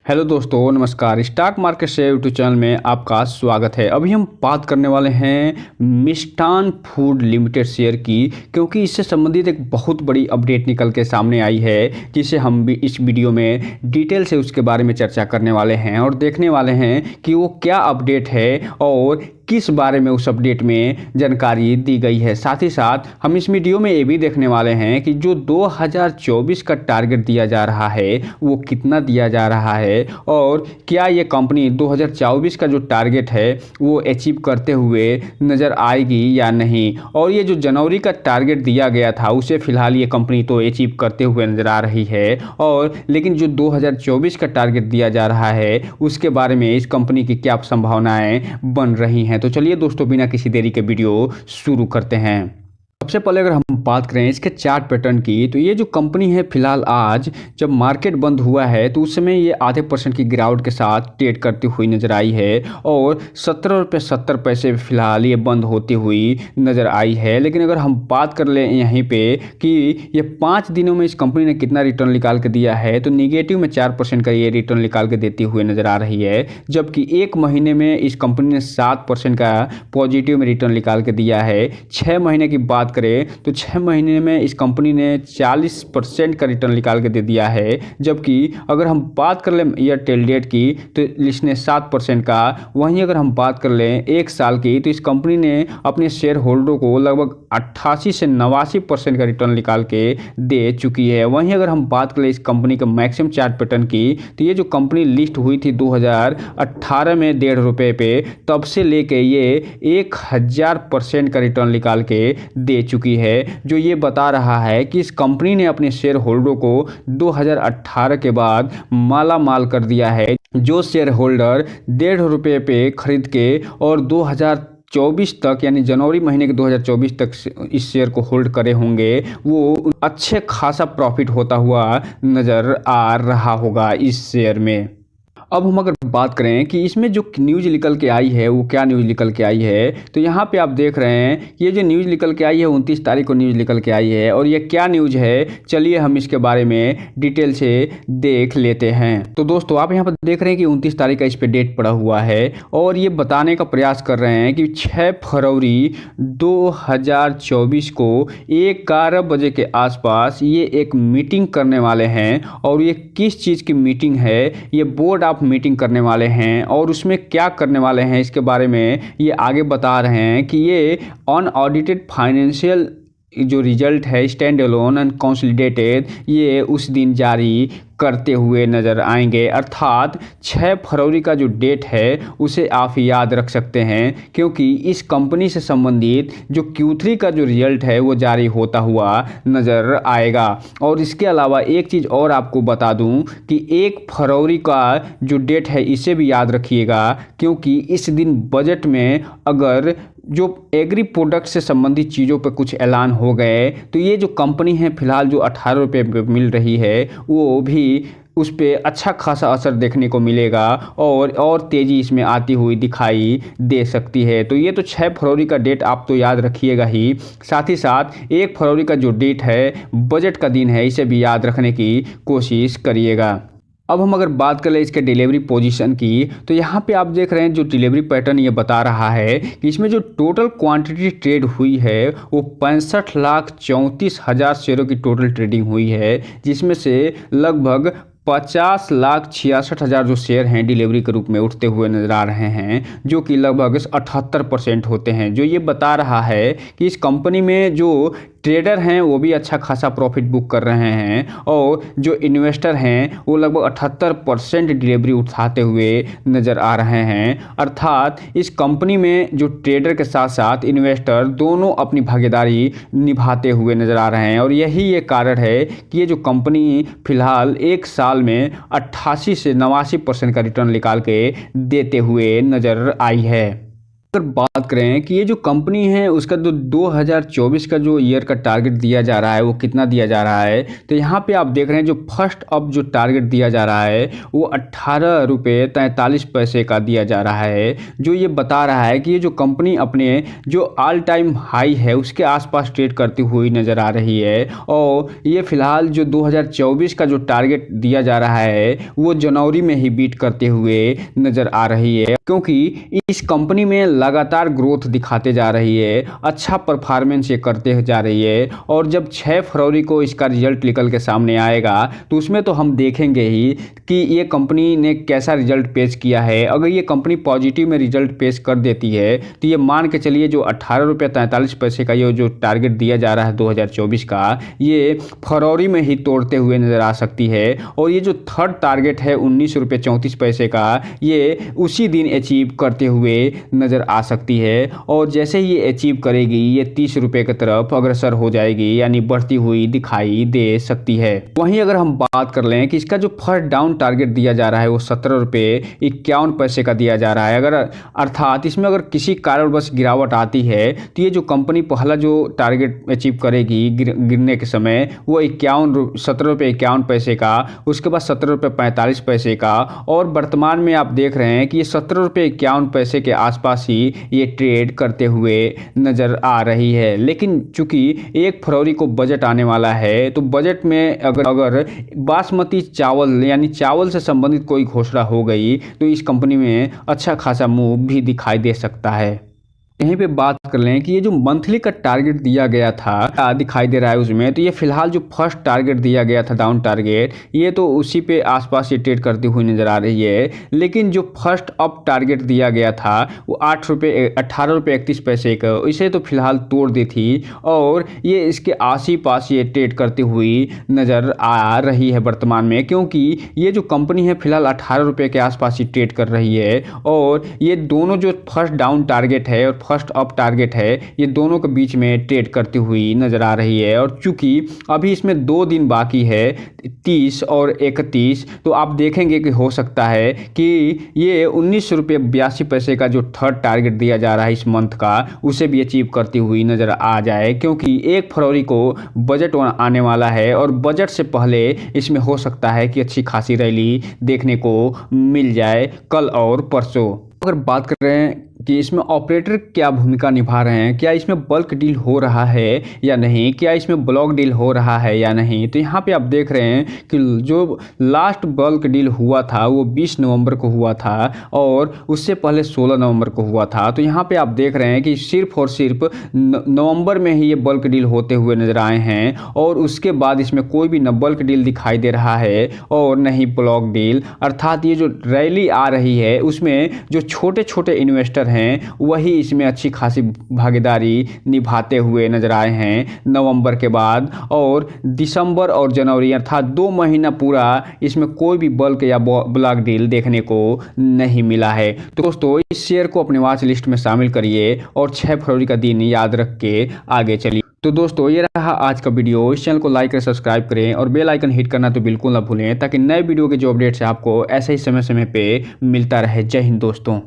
Hello दोस्तों, नमस्कार। Stock market से यूट्यूब चैनल में आपका स्वागत है। अभी हम बात करने वाले हैं मिष्ठान फूड लिमिटेड शेयर की, क्योंकि इससे संबंधित एक बहुत बड़ी अपडेट निकल के सामने आई है, जिसे हम भी इस वीडियो में डिटेल से उसके बारे में चर्चा करने वाले हैं और देखने वाले हैं कि वो क्या अपडेट है और किस बारे में उस अपडेट में जानकारी दी गई है। साथ ही साथ हम इस वीडियो में ये भी देखने वाले हैं कि जो 2024 का टारगेट दिया जा रहा है वो कितना दिया जा रहा है और क्या ये कंपनी 2024 का जो टारगेट है वो अचीव करते हुए नज़र आएगी या नहीं। और ये जो जनवरी का टारगेट दिया गया था उसे फिलहाल ये कंपनी तो अचीव करते हुए नज़र आ रही है, और लेकिन जो 2024 का टारगेट दिया जा रहा है उसके बारे में इस कंपनी की क्या संभावनाएं बन रही हैं। तो चलिए दोस्तों, बिना किसी देरी के वीडियो शुरू करते हैं। सबसे पहले अगर हम बात करें इसके चार्ट पैटर्न की, तो ये जो कंपनी है फिलहाल आज जब मार्केट बंद हुआ है तो उस समय ये आधे % की गिरावट के साथ ट्रेड करती हुई नजर आई है और 17.70 रुपये फिलहाल ये बंद होती हुई नज़र आई है। लेकिन अगर हम बात कर लें यहीं पे कि ये 5 दिनों में इस कंपनी ने कितना रिटर्न निकाल के दिया है, तो निगेटिव में 4% का ये रिटर्न निकाल के देती हुई नज़र आ रही है, जबकि एक महीने में इस कंपनी ने 7% का पॉजिटिव में रिटर्न निकाल के दिया है। 6 महीने की बात करें तो 6 महीने में इस कंपनी ने 40% का रिटर्न निकाल के दे दिया है, जबकि अगर हम बात कर लें एयरटेल डेट की तो इसने 7% का, वहीं अगर हम बात कर लें एक साल की तो इस कंपनी ने अपने शेयर होल्डरों को लगभग 88 से 89% का रिटर्न निकाल के दे चुकी है। वहीं अगर हम बात करें इस कंपनी का मैक्सिमम चार्ट पैटर्न की, तो ये जो कंपनी लिस्ट हुई थी 2018 में 1.5 रुपये पे, तब से लेके ये 1000% का रिटर्न निकाल के दे चुकी है, जो ये बता रहा है कि इस कंपनी ने अपने शेयर होल्डरों को 2018 के बाद माला माल कर दिया है। जो शेयर होल्डर 1.5 रुपये पे खरीद के और 2024 तक यानी जनवरी महीने के 2024 तक इस शेयर को होल्ड करे होंगे, वो अच्छे खासा प्रॉफिट होता हुआ नज़र आ रहा होगा इस शेयर में। अब हम अगर बात करें कि इसमें जो न्यूज़ निकल के आई है वो क्या न्यूज़ निकल के आई है, तो यहाँ पे आप देख रहे हैं ये जो न्यूज़ निकल के आई है 29 तारीख को न्यूज़ निकल के आई है। और ये क्या न्यूज़ है, चलिए हम इसके बारे में डिटेल से देख लेते हैं। तो दोस्तों आप यहाँ पर देख रहे हैं कि 29 तारीख का इस पर डेट पड़ा हुआ है और ये बताने का प्रयास कर रहे हैं कि 6 फरवरी 2024 को 11 बजे के आसपास ये एक मीटिंग करने वाले हैं। और ये किस चीज़ की मीटिंग है, ये बोर्ड ऑफ मीटिंग करने वाले हैं और उसमें क्या करने वाले हैं इसके बारे में ये आगे बता रहे हैं कि ये अनऑडिटेड फाइनेंशियल जो रिजल्ट है स्टैंड अलोन एंड कंसोलिडेटेड ये उस दिन जारी करते हुए नज़र आएंगे। अर्थात 6 फरवरी का जो डेट है उसे आप याद रख सकते हैं, क्योंकि इस कंपनी से संबंधित जो Q3 का जो रिजल्ट है वो जारी होता हुआ नज़र आएगा। और इसके अलावा एक चीज़ और आपको बता दूं कि 1 फरवरी का जो डेट है इसे भी याद रखिएगा, क्योंकि इस दिन बजट में अगर जो एग्री प्रोडक्ट से संबंधित चीज़ों पर कुछ ऐलान हो गए तो ये जो कंपनी है फिलहाल जो 18 रुपये पे मिल रही है वो भी उस पर अच्छा खासा असर देखने को मिलेगा और तेज़ी इसमें आती हुई दिखाई दे सकती है। तो ये तो 6 फरवरी का डेट आप तो याद रखिएगा ही, साथ ही साथ 1 फरवरी का जो डेट है बजट का दिन है इसे भी याद रखने की कोशिश करिएगा। अब हम अगर बात करें इसके डिलीवरी पोजीशन की, तो यहाँ पे आप देख रहे हैं जो डिलीवरी पैटर्न ये बता रहा है कि इसमें जो टोटल क्वांटिटी ट्रेड हुई है वो 65,34,000 शेयरों की टोटल ट्रेडिंग हुई है, जिसमें से लगभग 50,66,000 जो शेयर हैं डिलीवरी के रूप में उठते हुए नजर आ रहे हैं, जो कि लगभग 78% होते हैं। जो ये बता रहा है कि इस कंपनी में जो ट्रेडर हैं वो भी अच्छा खासा प्रॉफिट बुक कर रहे हैं और जो इन्वेस्टर हैं वो लगभग 78% डिलीवरी उठाते हुए नज़र आ रहे हैं। अर्थात इस कंपनी में जो ट्रेडर के साथ साथ इन्वेस्टर दोनों अपनी भागीदारी निभाते हुए नज़र आ रहे हैं। और यही ये कारण है कि ये जो कंपनी फिलहाल एक साल में 88 से 89% का रिटर्न निकाल के देते हुए नज़र आई है। अगर बात करें कि ये जो कंपनी है उसका जो 2024 का जो ईयर का टारगेट दिया जा रहा है वो कितना दिया जा रहा है, तो यहाँ पे आप देख रहे हैं जो फर्स्ट अप जो टारगेट दिया जा रहा है वो 18 रुपये 43 पैसे का दिया जा रहा है, जो ये बता रहा है कि ये जो कंपनी अपने जो ऑल टाइम हाई है उसके आसपास ट्रेड करती हुई नज़र आ रही है। और ये फिलहाल जो 2024 का जो टारगेट दिया जा रहा है वो जनवरी में ही बीट करते हुए नज़र आ रही है, क्योंकि इस कंपनी में लगातार ग्रोथ दिखाते जा रही है, अच्छा परफॉर्मेंस ये करते जा रही है। और जब 6 फरवरी को इसका रिजल्ट निकल के सामने आएगा तो उसमें तो हम देखेंगे ही कि ये कंपनी ने कैसा रिजल्ट पेश किया है। अगर ये कंपनी पॉजिटिव में रिजल्ट पेश कर देती है तो ये मान के चलिए जो 18 रुपये 43 पैसे का ये जो टारगेट दिया जा रहा है 2024 का, ये फरवरी में ही तोड़ते हुए नज़र आ सकती है। और ये जो थर्ड टारगेट है 19 रुपये 34 पैसे का, ये उसी दिन अचीव करते हुए नज़र आ सकती है। और जैसे ही ये अचीव करेगी ये 30 रुपये की तरफ अग्रसर हो जाएगी, यानी बढ़ती हुई दिखाई दे सकती है। वहीं अगर हम बात कर लें कि इसका जो फर्स्ट डाउन टारगेट दिया जा रहा है वो 17 रुपये 51 पैसे का दिया जा रहा है, अगर अर्थात इसमें अगर किसी कारणवश गिरावट आती है तो ये जो कंपनी पहला जो टारगेट अचीव करेगी गिरने के समय वो 17 रुपये 51 पैसे का, उसके बाद 17 रुपये 45 पैसे का। और वर्तमान में आप देख रहे हैं कि ये 17 रुपये 51 पैसे के आसपास ही ये ट्रेड करते हुए नज़र आ रही है। लेकिन चूंकि 1 फरवरी को बजट आने वाला है तो बजट में अगर बासमती चावल यानी चावल से संबंधित कोई घोषणा हो गई तो इस कंपनी में अच्छा खासा मूव भी दिखाई दे सकता है। यहीं पे बात कर लें कि ये जो मंथली का टारगेट दिया गया था दिखाई दे रहा है उसमें, तो ये फिलहाल जो फर्स्ट टारगेट दिया गया था डाउन टारगेट, ये तो उसी पे आसपास ये ट्रेड करती हुई नज़र आ रही है। लेकिन जो फर्स्ट अप टारगेट दिया गया था वो 18 रुपये 31 पैसे का, इसे तो फिलहाल तोड़ दी थी और ये इसके आस ही पास ये ट्रेड करती हुई नज़र आ रही है वर्तमान में, क्योंकि ये जो कंपनी है फिलहाल 18 रुपये के आसपास ही ट्रेड कर रही है। और ये दोनों जो फर्स्ट डाउन टारगेट है और फर्स्ट अप टारगेट है ये दोनों के बीच में ट्रेड करती हुई नज़र आ रही है। और चूंकि अभी इसमें 2 दिन बाकी है 30 और 31, तो आप देखेंगे कि हो सकता है कि ये 19 रुपये 82 पैसे का जो थर्ड टारगेट दिया जा रहा है इस मंथ का उसे भी अचीव करती हुई नज़र आ जाए, क्योंकि 1 फरवरी को बजट आने वाला है और बजट से पहले इसमें हो सकता है कि अच्छी खासी रैली देखने को मिल जाए कल और परसों। अगर बात कर रहे हैं कि इसमें ऑपरेटर क्या भूमिका निभा रहे हैं, क्या इसमें बल्क डील हो रहा है या नहीं, क्या इसमें ब्लॉक डील हो रहा है या नहीं, तो यहाँ पे आप देख रहे हैं कि जो लास्ट बल्क डील हुआ था वो 20 नवंबर को हुआ था और उससे पहले 16 नवंबर को हुआ था। तो यहाँ पे आप देख रहे हैं कि सिर्फ और सिर्फ नवंबर में ही ये बल्क डील होते हुए नज़र आए हैं और उसके बाद इसमें कोई भी न बल्क डील दिखाई दे रहा है और न ही ब्लॉक डील। अर्थात ये जो रैली आ रही है उसमें जो छोटे छोटे इन्वेस्टर हैं वही इसमें अच्छी खासी भागीदारी निभाते हुए नजर आए हैं नवंबर के बाद। और दिसंबर और जनवरी अर्थात 2 महीना पूरा इसमें कोई भी बल्क या ब्लॉक डील देखने को नहीं मिला है। तो दोस्तों इस शेयर को अपने वॉच लिस्ट में शामिल करिए और 6 फरवरी का दिन याद रख के आगे चलिए। तो दोस्तों ये रहा आज का वीडियो, इस चैनल को लाइक करें, सब्सक्राइब करें और बेल आइकन हिट करना तो बिल्कुल ना भूलें, ताकि नए वीडियो के जो अपडेट्स है आपको ऐसे ही समय समय पे मिलता रहे। जय हिंद दोस्तों।